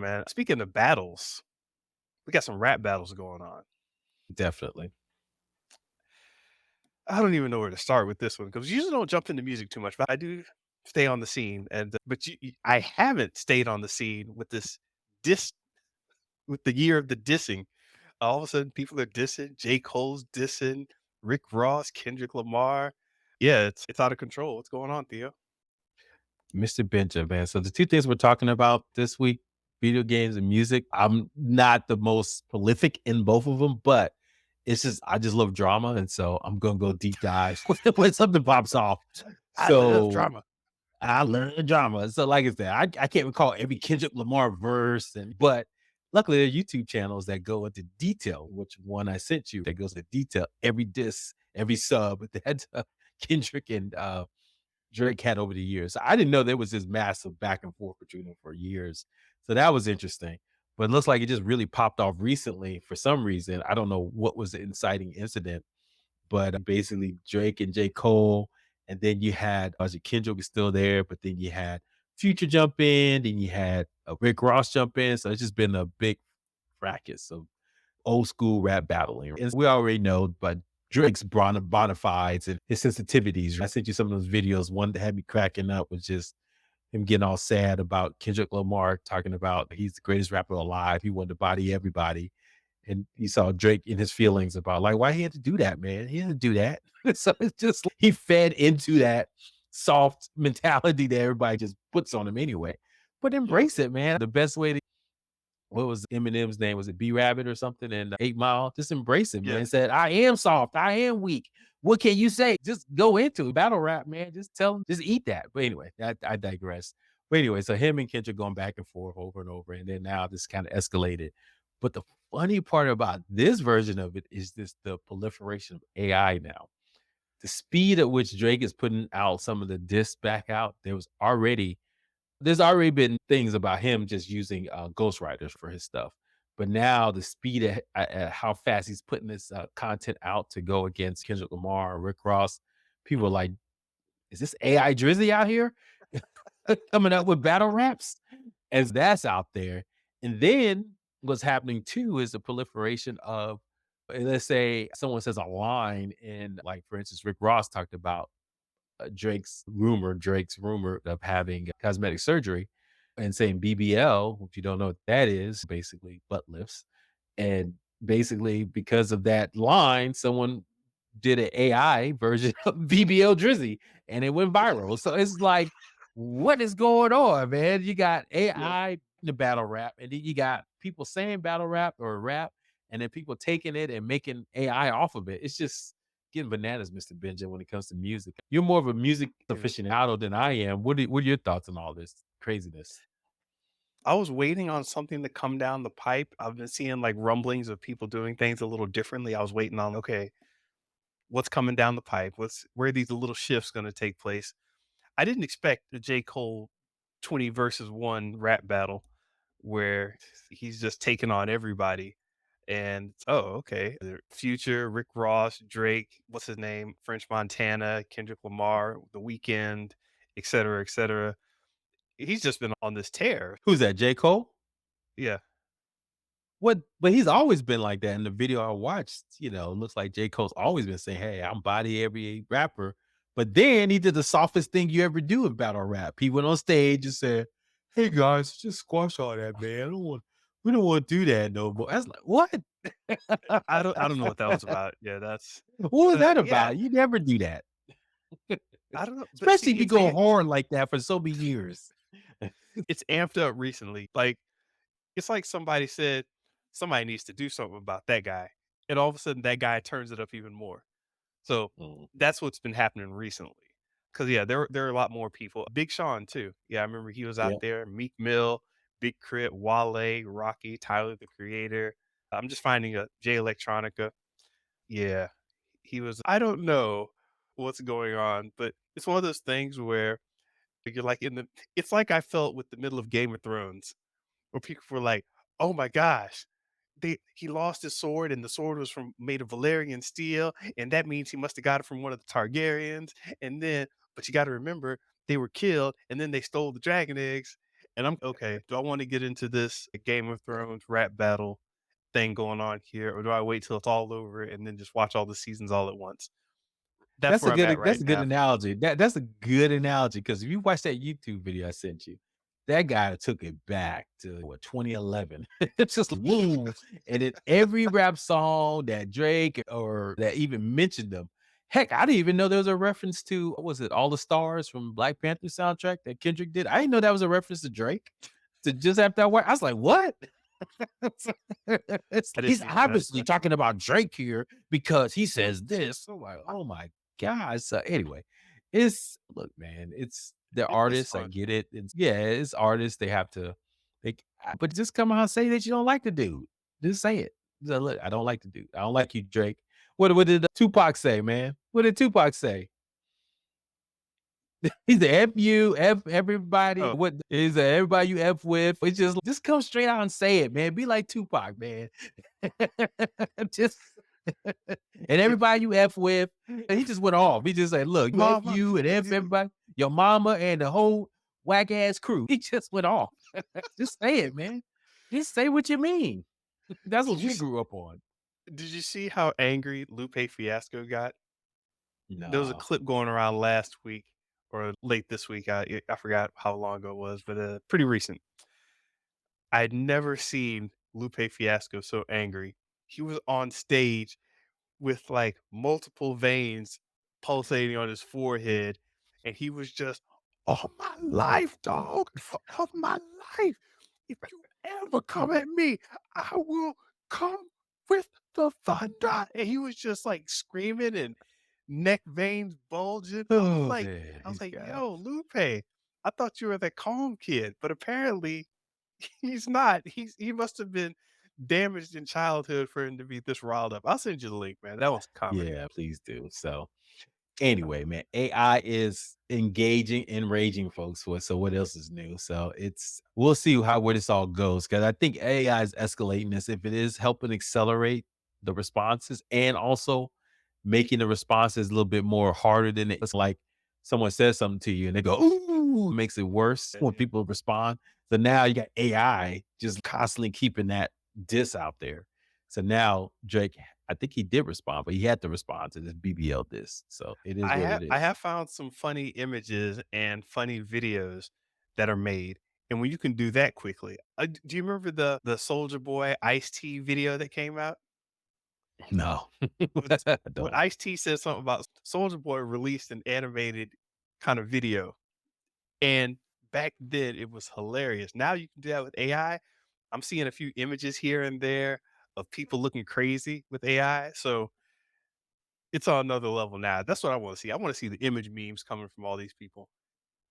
Man, speaking of battles, we got some rap battles going on. Definitely. I don't even know where to start with this one because usually don't jump into music too much, but I do stay on the scene. And but I haven't stayed on the scene with this diss with the year of the dissing. All of a sudden, people are dissing. J.Cole's dissing. Rick Ross, Kendrick Lamar. Yeah, it's out of control. What's going on, Theo? Mr. Benja, man. So the two things we're talking about this week, video games and music. I'm not the most prolific in both of them, but it's just I just love drama, and so I'm gonna go deep dive when something pops off. I love So drama. I learned drama. So like I said, I can't recall every Kendrick Lamar verse, but luckily there are YouTube channels that go into detail. Which one I sent you that goes into detail every diss, every sub that Kendrick and Drake had over the years. I didn't know there was this massive back and forth between them for years. So that was interesting. But it looks like it just really popped off recently for some reason. I don't know what was the inciting incident, but basically Drake and J. Cole. And then you had Kendrick was still there, but then you had Future jump in, then you had Rick Ross jump in. So it's just been a big fracas of old school rap battling. And we already know, but Drake's bona fides and his sensitivities. I sent you some of those videos. One that had me cracking up was just him getting all sad about Kendrick Lamar talking about he's the greatest rapper alive. He wanted to body everybody. And you saw Drake in his feelings about like why he had to do that, man. He didn't do that. So it's just he fed into that soft mentality that everybody just puts on him anyway. But Yeah, embrace it, man. The best way to what was Eminem's name? Was it B Rabbit or something? And 8 Mile, just embrace it, yeah. man. Said, I am soft, I am weak. What can you say? Just go into it. Battle rap, man. Just tell him, just eat that. But anyway, I digress. But anyway, so him and Kendrick going back and forth over and over, and then now this kind of escalated. But the funny part about this version of it is this the proliferation of AI now. The speed at which Drake is putting out some of the discs back out, there's already been things about him just using ghostwriters for his stuff. But now the speed at how fast he's putting this content out to go against Kendrick Lamar or Rick Ross, people are like, is this AI Drizzy out here coming up with battle raps? As that's out there. And then what's happening too is the proliferation of, let's say someone says a line, and like, for instance, Rick Ross talked about Drake's rumor of having cosmetic surgery and saying BBL, if you don't know what that is, basically butt lifts. And basically, because of that line, someone did an AI version of BBL Drizzy and it went viral. So it's like, what is going on, man? You got Yeah. AI in the battle rap, and then you got people saying battle rap or rap, and then people taking it and making AI off of it. It's just getting bananas, Mr. Benja, when it comes to music. You're more of a music Yeah. aficionado than I am. What are your thoughts on all this craziness? I was waiting on something to come down the pipe. I've been seeing like rumblings of people doing things a little differently. I was waiting on, okay, what's coming down the pipe? Where are these little shifts going to take place? I didn't expect the J. Cole 20 versus 1 rap battle where he's just taking on everybody. And oh, okay. Future, Rick Ross, Drake, what's his name? French Montana, Kendrick Lamar, The Weeknd, et cetera, et cetera. He's just been on this tear. Who's that? J. Cole? Yeah. What but he's always been like that. In the video I watched, it looks like J. Cole's always been saying, "Hey, I'm body every rapper." But then he did the softest thing you ever do in battle rap. He went on stage and said, "Hey guys, just squash all that, man. We don't want to do that no more." I was like, "What? I don't know what that was about. Yeah, that's What was that yeah, about? You never do that." I don't know, but see, Especially if you go hard like that for so many years. it's amped up recently. Like, it's like somebody said, somebody needs to do something about that guy, and all of a sudden that guy turns it up even more. So, Mm, that's what's been happening recently. Cause yeah, there are a lot more people. Big Sean too. Yeah, I remember he was out yeah. there, Meek Mill, Big Crit, Wale, Rocky, Tyler, the Creator. I'm just finding a Jay Electronica. Yeah, he was I don't know what's going on, but it's one of those things where you're like in the it's like I felt with the middle of Game of Thrones, where people were like, "Oh my gosh, he lost his sword and the sword was from made of Valerian steel, and that means he must have got it from one of the Targaryens, and then but you gotta remember, they were killed, and then they stole the dragon eggs." and I'm okay. Do I want to get into this Game of Thrones rap battle thing going on here, or do I wait till it's all over and then just watch all the seasons all at once? That's where I'm at That's right a good now. analogy. That's a good analogy because if you watch that YouTube video I sent you, that guy took it back to what 2011. It's just woo, and in every rap song that Drake or that even mentioned them. Heck, I didn't even know there was a reference to what was it, All the Stars from Black Panther soundtrack that Kendrick did. I didn't know that was a reference to Drake. To just after I was like, what? I didn't He's see that. obviously talking about Drake here because he says this. I'm like, oh my gosh. So anyway, it's look, man, it's the It's artists. I fun. get it. It's yeah, it's artists. They have to, but just come out and say that you don't like the dude. Just say it. So, look, I don't like the dude. I don't like you, Drake. What did Tupac say, man? What did Tupac say? He's a F you, F everybody. Oh, What is everybody you F with? It's just come straight out and say it, man. Be like Tupac, man. Just and if everybody you you F with, and he just went off. He just said, look, you F mama, you and F you everybody, your mama and the whole whack ass crew. He just went off. Just say it, man. Just say what you mean. That's what did you we s grew up on. did you see how angry Lupe Fiasco got? There was a No. clip going around last week or late this week. I forgot how long ago it was, but pretty recent. I'd never seen Lupe Fiasco so angry. He was on stage with like multiple veins pulsating on his forehead, and he was just, "All my life, dog, all my life. If you ever come at me, I will come with the thunder." And he was just like screaming and neck veins bulging. Oh man, I was he's like, got "Yo, Lupe, I thought you were the calm kid, but apparently he's not. He must have been damaged in childhood for him to be this riled up." I'll send you the link, man. That was comedy. yeah, please do. So anyway, man, AI is engaging, enraging folks. So what else is new? So it's we'll see how where this all goes because I think AI is escalating this. If it is helping accelerate the responses and also making the responses a little bit more harder than it's like someone says something to you and they go, ooh, makes it worse when Yeah. people respond. So now you got AI just constantly keeping that diss out there. So now Drake I think he did respond, but he had to respond to this BBL diss. So it is what it I is. have found some funny images and funny videos that are made, and when you can do that quickly, do you remember the Soldier Boy Ice T video that came out? No, When I when don't. Ice T said something about Soldier Boy released an animated kind of video, and back then it was hilarious. Now you can do that with AI. I'm seeing a few images here and there of people looking crazy with AI, so it's on another level now. That's what I wanna see. I wanna see the image memes coming from all these people.